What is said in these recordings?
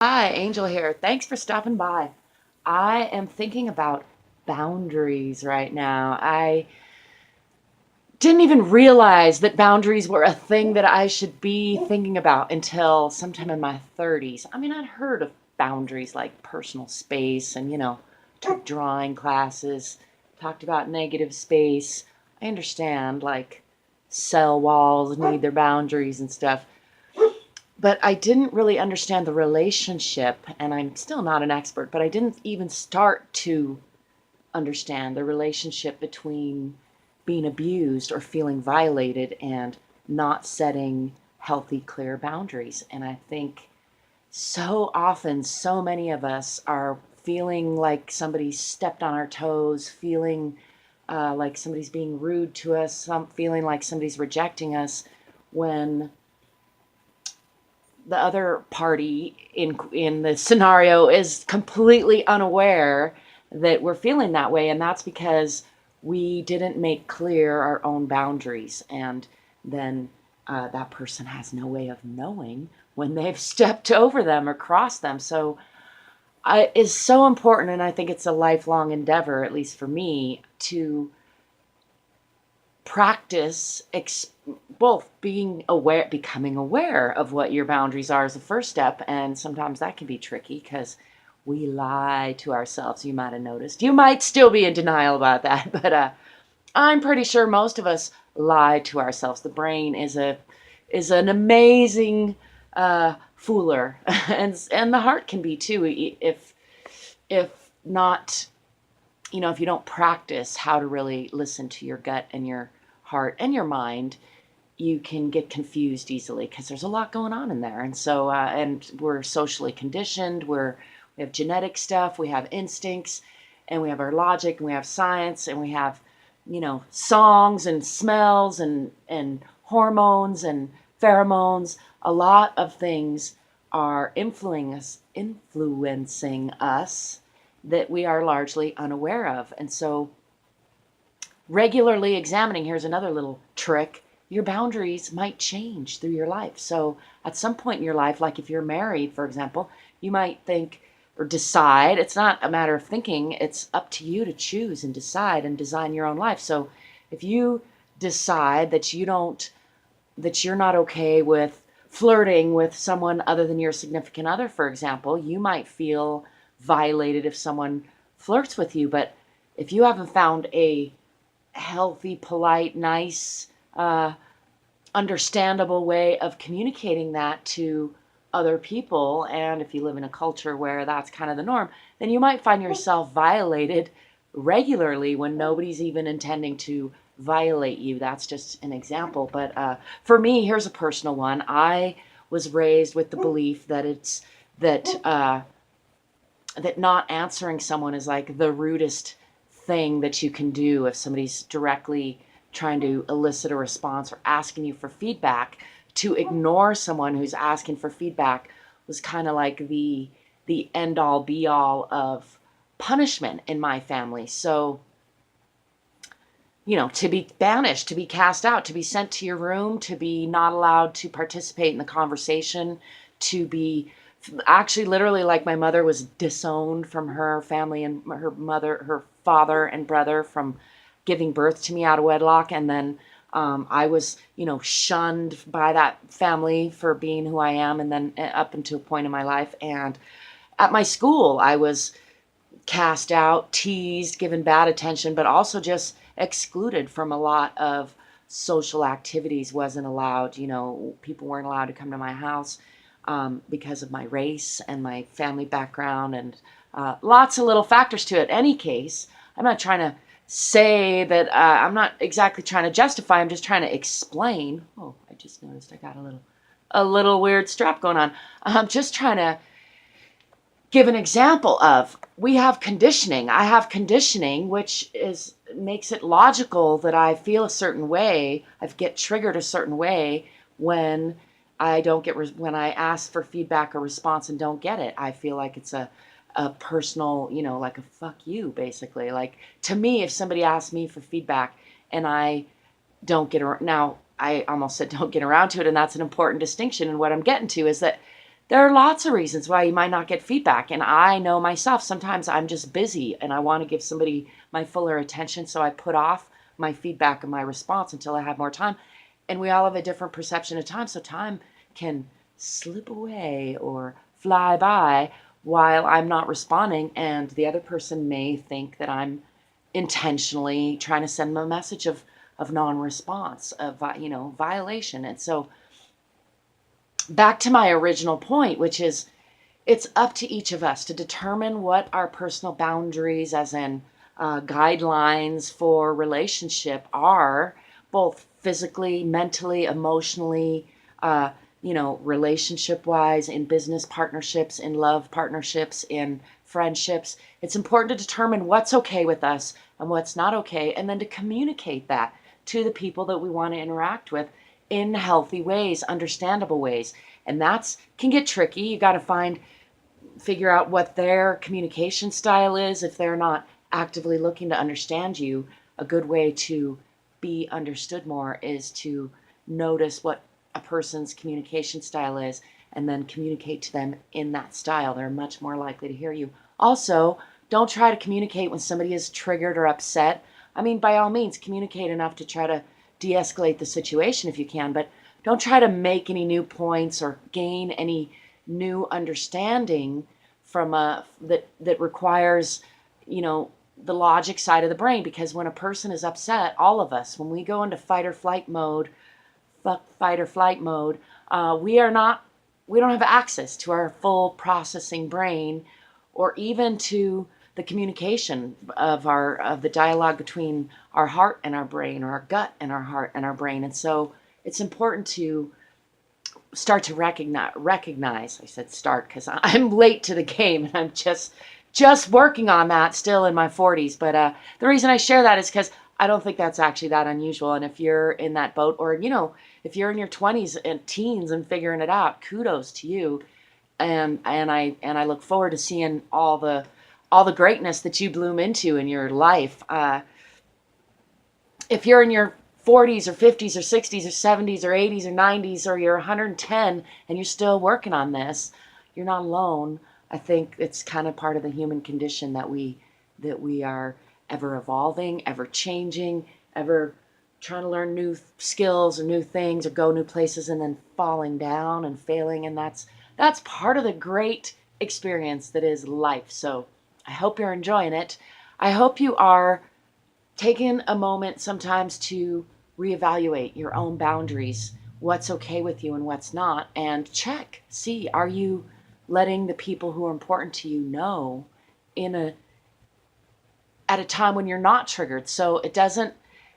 Hi, Angel here. Thanks for stopping by. I am thinking about boundaries right now. I didn't even realize that boundaries were a thing that I should be thinking about until sometime in my 30s. I mean, I'd heard of boundaries like personal space and, took drawing classes, talked about negative space. I understand like cell walls need their boundaries and stuff. But I didn't really understand the relationship, and I'm still not an expert, but I didn't even start to understand the relationship between being abused or feeling violated and not setting healthy, clear boundaries. And I think so often, so many of us are feeling like somebody stepped on our toes, feeling like somebody's being rude to us, feeling like somebody's rejecting us when the other party in the scenario is completely unaware that we're feeling that way, and that's because we didn't make clear our own boundaries, and then that person has no way of knowing when they've stepped over them or crossed them. So it's so important, and I think it's a lifelong endeavor, at least for me, to practice both being aware, becoming aware of what your boundaries are is the first step. And sometimes that can be tricky because we lie to ourselves. You might have noticed. You might still be in denial about that, but I'm pretty sure most of us lie to ourselves. The brain is an amazing fooler, and the heart can be too. If not, if you don't practice how to really listen to your gut and your heart and your mind, you can get confused easily because there's a lot going on in there. And so, and we're socially conditioned. We have genetic stuff, we have instincts, and we have our logic, and we have science, and we have, songs and smells and hormones and pheromones. A lot of things are influencing us that we are largely unaware of. And so regularly examining, here's another little trick, your boundaries might change through your life. So at some point in your life, like if you're married, for example, you might think or decide, it's not a matter of thinking, it's up to you to choose and decide and design your own life. So if you decide that you're not okay with flirting with someone other than your significant other, for example, you might feel violated if someone flirts with you. But if you haven't found a healthy, polite, nice, understandable way of communicating that to other people, and if you live in a culture where that's kind of the norm, then you might find yourself violated regularly when nobody's even intending to violate you. That's just an example. But for me, here's a personal one. I was raised with the belief that that not answering someone is like the rudest thing that you can do if somebody's directly trying to elicit a response or asking you for feedback. To ignore someone who's asking for feedback was kind of like the end all be all of punishment in my family. So, to be banished, to be cast out, to be sent to your room, to be not allowed to participate in the conversation, to be actually literally like my mother was disowned from her family and her father and brother from giving birth to me out of wedlock. And then I was, shunned by that family for being who I am. And then up until a point in my life. And at my school, I was cast out, teased, given bad attention, but also just excluded from a lot of social activities. Wasn't allowed, people weren't allowed to come to my house because of my race and my family background, and lots of little factors to it. Any case, I'm not trying to say that I'm not exactly trying to justify. I'm just trying to explain. Oh, I just noticed I got a little weird strap going on. I'm just trying to give an example of, we have conditioning. I have conditioning, which makes it logical that I feel a certain way. I get triggered a certain way when I don't get when I ask for feedback or response and don't get it. I feel like it's a personal, like a fuck you, basically. Like, to me, if somebody asks me for feedback and I don't get around, now I almost said don't get around to it, and that's an important distinction. And what I'm getting to is that There are lots of reasons why you might not get feedback. And I know myself, sometimes I'm just busy and I want to give somebody my fuller attention. So I put off my feedback and my response until I have more time. And we all have a different perception of time. So time can slip away or fly by while I'm not responding. And the other person may think that I'm intentionally trying to send them a message of non-response, of, violation. And so back to my original point, which is it's up to each of us to determine what our personal boundaries, as in guidelines for relationship, are, both physically, mentally, emotionally, relationship wise, in business partnerships, in love partnerships, in friendships. It's important to determine what's okay with us and what's not okay, and then to communicate that to the people that we want to interact with in healthy ways, understandable ways. And that's can get tricky. You got to figure out what their communication style is. If they're not actively looking to understand you, a good way to be understood more is to notice what a person's communication style is and then communicate to them in that style. They're much more likely to hear you. Also, don't try to communicate when somebody is triggered or upset. I mean, by all means, communicate enough to try to de-escalate the situation if you can, but don't try to make any new points or gain any new understanding from that requires, the logic side of the brain. Because when a person is upset, all of us, when we go into fight or flight mode, we don't have access to our full processing brain, or even to the communication of the dialogue between our heart and our brain, or our gut and our heart and our brain. And so it's important to start to recognize. I said start because I'm late to the game and I'm just working on that, still in my 40s. But the reason I share that is because I don't think that's actually that unusual. And if you're in that boat, or if you're in your 20s and teens and figuring it out, kudos to you. And I look forward to seeing all the greatness that you bloom into in your life. If you're in your 40s or 50s or 60s or 70s or 80s or 90s, or you're 110 and you're still working on this, you're not alone. I think it's kind of part of the human condition that we are ever evolving, ever changing, ever trying to learn new skills or new things or go new places, and then falling down and failing. And that's part of the great experience that is life. So I hope you're enjoying it. I hope you are taking a moment sometimes to reevaluate your own boundaries, what's okay with you and what's not, and see, are you letting the people who are important to you know at a time when you're not triggered. So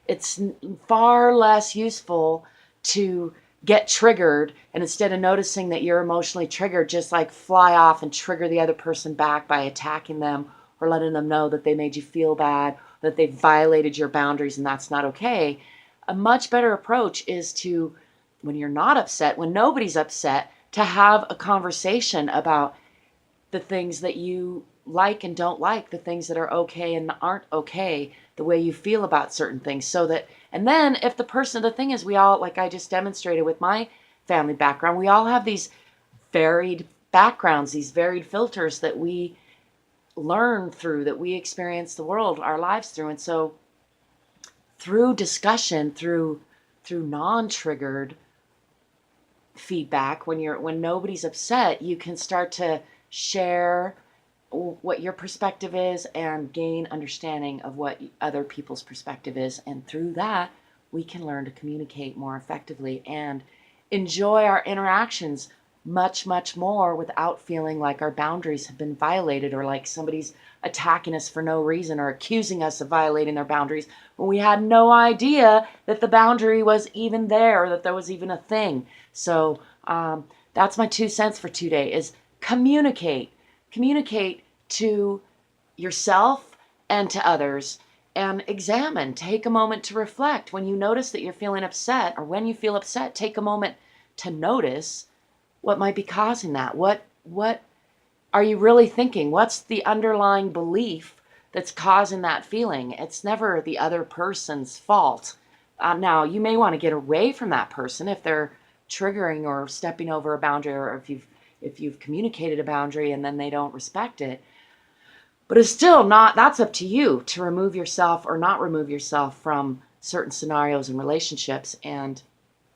it's far less useful to get triggered, and instead of noticing that you're emotionally triggered, just like fly off and trigger the other person back by attacking them or letting them know that they made you feel bad, that they violated your boundaries, and that's not okay. A much better approach is to, when you're not upset, when nobody's upset, to have a conversation about the things that you like and don't like, the things that are okay and aren't okay, the way you feel about certain things. And then if the thing is, we all, like I just demonstrated with my family background, we all have these varied backgrounds, these varied filters that we learn through, that we experience the world, our lives through. And so through discussion, through non-triggered feedback, when nobody's upset, you can start to share what your perspective is and gain understanding of what other people's perspective is. And through that, we can learn to communicate more effectively and enjoy our interactions much, much more without feeling like our boundaries have been violated, or like somebody's attacking us for no reason or accusing us of violating their boundaries when we had no idea that the boundary was even there, or that there was even a thing. So that's my 2 cents for today, is communicate to yourself and to others, and take a moment to reflect. When you notice that you're feeling upset, or when you feel upset, take a moment to notice what might be causing that. What are you really thinking? What's the underlying belief that's causing that feeling? It's never the other person's fault. Now, you may want to get away from that person if they're triggering or stepping over a boundary, or if if you've communicated a boundary and then they don't respect it. But it's still not, that's up to you to remove yourself or not remove yourself from certain scenarios and relationships. And,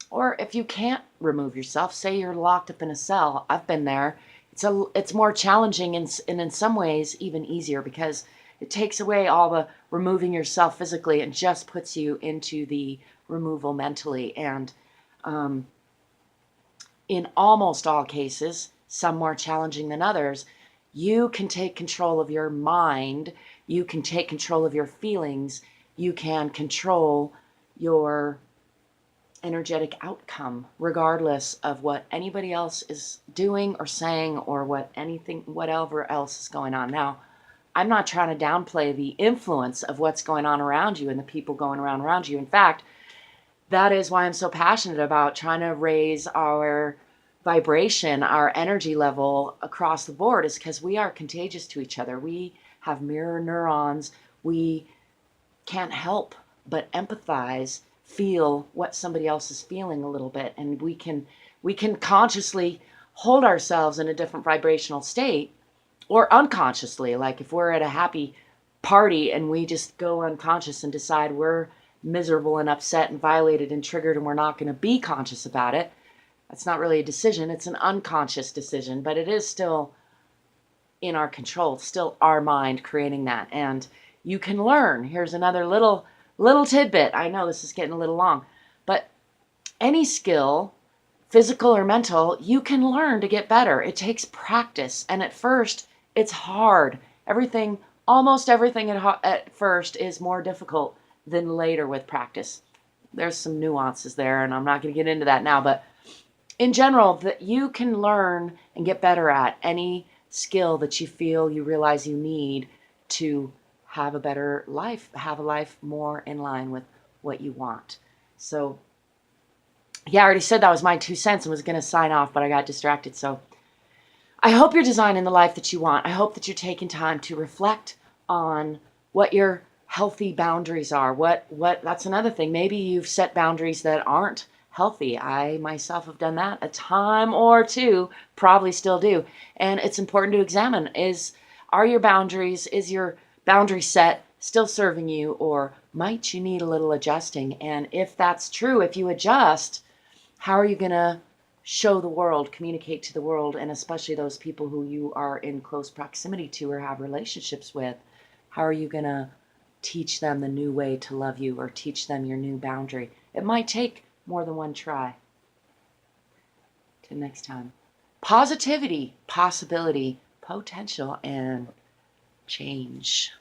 or if you can't remove yourself, say you're locked up in a cell. I've been there. It's more challenging and in some ways even easier, because it takes away all the removing yourself physically and just puts you into the removal mentally. And in almost all cases, some more challenging than others, you can take control of your mind, you can take control of your feelings, you can control your energetic outcome, regardless of what anybody else is doing or saying or whatever else is going on. Now, I'm not trying to downplay the influence of what's going on around you and the people going around you. In fact, that is why I'm so passionate about trying to raise our vibration, our energy level across the board, is because we are contagious to each other. We have mirror neurons. We can't help but empathize, feel what somebody else is feeling a little bit, and we can consciously hold ourselves in a different vibrational state, or unconsciously, like if we're at a happy party and we just go unconscious and decide we're miserable and upset and violated and triggered and we're not going to be conscious about it. That's not really a decision. It's an unconscious decision, but it is still in our control. It's still our mind creating that. And you can learn. Here's another little tidbit. I know this is getting a little long, but any skill, physical or mental, you can learn to get better. It takes practice. And at first, it's hard. Almost everything at first is more difficult than later with practice. There's some nuances there, and I'm not going to get into that now, but in general, that you can learn and get better at any skill that you feel you realize you need to have a better life, have a life more in line with what you want. So, yeah, I already said that was my 2 cents and was going to sign off, but I got distracted. So I hope you're designing the life that you want. I hope that you're taking time to reflect on what your healthy boundaries are. What that's another thing. Maybe you've set boundaries that aren't healthy. I myself have done that a time or two, probably still do. And it's important to examine, is your boundary set still serving you, or might you need a little adjusting? And if that's true, if you adjust, how are you going to show the world, communicate to the world, and especially those people who you are in close proximity to or have relationships with? How are you going to teach them the new way to love you, or teach them your new boundary? It might take more than one try. Till next time. Positivity, possibility, potential, and change.